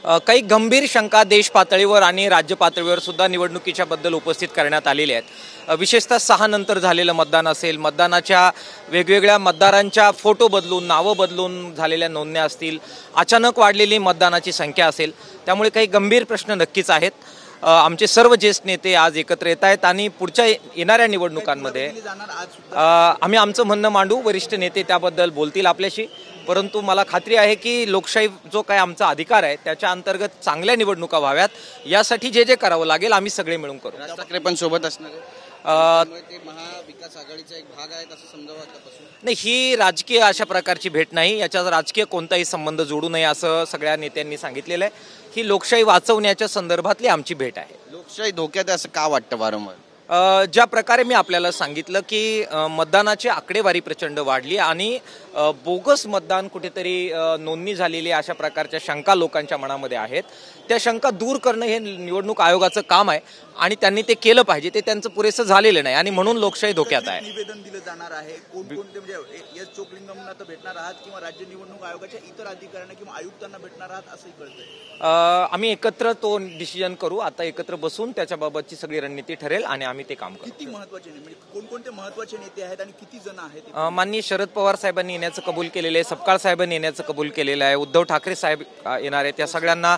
काही गंभीर शंका देश पातळीवर आणि राज्य पातळीवर सुद्धा निवडणुकीच्या बद्दल उपस्थित करण्यात आलेल्या आहेत। विशेषतः 6 नंतर झालेलं मतदान असेल, मतदानाच्या वेगवेगळ्या मतदारांच्या फोटो बदलून, नावं बदलून झालेल्या नोंदण्या असतील, अचानक वाढलेली मतदानाची संख्या असेल, त्यामुळे काही गंभीर प्रश्न नक्कीच आहेत। आमचे सर्व ज्येष्ठ नेते आज एकत्र येत आहेत आणि पुढच्या येणाऱ्या निवडणुकांमध्ये आम्ही आमचं म्हणणं मांडू, वरिष्ठ नेते त्याबद्दल बोलतील आपल्याशी। परंतु मला खात्री आहे की लोकशाही जो काय आमचा अधिकार आहे त्याच्या अंतर्गत चांगल्या निवडणुका व्हाव्यात, यासाठी जे जे करावं लागेल आम्ही सगळे मिळून करू। राज ठाकरे पण सोबत असणार आहे, ते महाविकास आघाडीचा एक भाग आहे असं समजावं आतापासून? नाही, ही राजकीय अशा प्रकारची भेट नाही, याच्यात राजकीय कोणताही संबंध जोडू नये असं सगळ्या नेत्यांनी सांगितलेलं आहे। ही लोकशाही वाचवण्याच्या संदर्भातली आमची भेट आहे। लोकशाही धोक्यात आहे असं का वाटतं वारंवार? ज्या प्रकारे मी आपल्याला सांगितलं की मतदानाची आकडेवारी प्रचंड वाढली आणि बोगस मतदान कुठेतरी नोंदणी झालेली अशा प्रकारच्या शंका लोकांच्या मनामध्ये आहेत। त्या शंका दूर करणं हे निवडणूक आयोगाचं काम आहे आणि त्यांनी ते केलं पाहिजे। ते त्यांचं पुरेसं झालेलं नाही आणि म्हणून लोकशाही धोक्यात आहे। निवेदन दिलं जाणार आहे, कोणकोणते म्हणजे एस चोक्लिंगमना तर भेटणार आहात किंवा राज्य निवडणूक आयोगाच्या इतर अधिकाऱ्यांना किंवा आयुक्तांना भेटणार आहात असंही कळतंय? आम्ही एकत्र तो डिसिजन करू, आता एकत्र बसून त्याच्याबाबतची सगळी रणनीती ठरेल आणि आम्ही ते काम करू। किती महत्त्वाचे म्हणजे कोणकोणते महत्त्वाचे नेते आहेत आणि किती जण आहेत? माननीय शरद पवार साहेबांनी येण्याचं कबूल केलेलं आहे, सपकाळ साहेबांनी येण्याचं कबूल केलेलं आहे, उद्धव ठाकरे साहेब येणार आहेत, त्या सगळ्यांना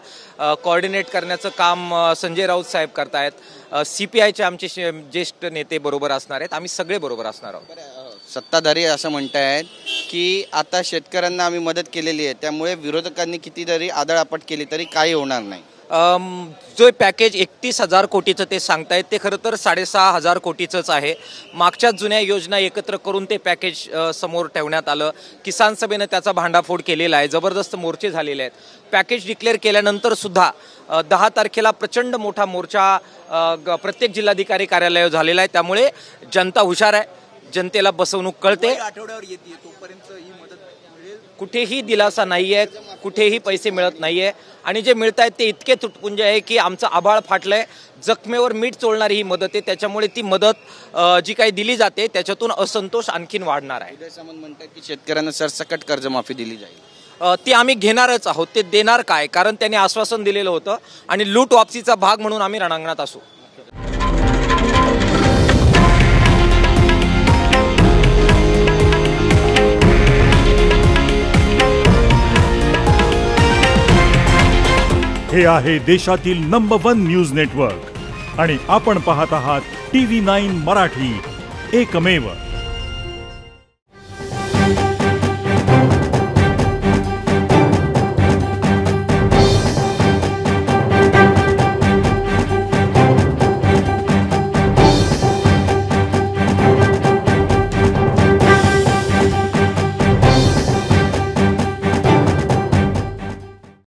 कोऑर्डिनेट करण्याचं काम संजय राऊत साहेब करतायत, CPIचे आमचे ज्येष्ठ नेते बरोबर असणार आहेत, आम्ही सगळे बरोबर असणार आहोत। सत्ताधारी असं म्हणतायत की आता शेतकऱ्यांना आम्ही मदत केलेली आहे, त्यामुळे विरोधकांनी किती जरी आदळआपट केली तरी काही होणार नाही। जो पॅकेज 31,000 कोटीचं ते सांगतायत ते खरं तर 6,500 कोटीचंच आहे। मागच्या जुन्या योजना एकत्र करून ते पॅकेज समोर ठेवण्यात आलं। किसान सभेनं त्याचा भांडाफोड केलेला आहे, जबरदस्त मोर्चे झालेले आहेत। पॅकेज डिक्लेअर केल्यानंतर सुद्धा 10 तारखेला प्रचंड मोठा मोर्चा प्रत्येक जिल्हाधिकारी कार्यालयावर झालेला आहे। त्यामुळे जनता हुशार आहे, जनतेला बसवणूक कळते। आठवड्यावर येते तोपर्यंत ही मदत कुठेही दिलासा नाहीये, कुठेही पैसे मिळत नाहीये आणि जे मिळत आहेत ते इतके तुटपुंजे आहे की आमचं आभाळ फाटलंय। जखमेवर मीठ चोळणारी ही मदत आहे, त्याच्यामुळे ती मदत जी काही दिली जाते त्याच्यातून असंतोष आणखीन वाढणार आहे। उदय सामंत म्हणतात की शेतकऱ्यांना सरसकट कर्जमाफी दिली जाईल, ती आम्ही घेणारच आहोत। ते देणार काय, कारण त्यांनी आश्वासन दिलेलं होतं आणि लूट वापसीचा भाग म्हणून आम्ही रणांगणात असू। हे आहे देशातील नंबर 1 न्यूज नेटवर्क आणि आपण पाहत आहात TV9 मराठी, एकमेव।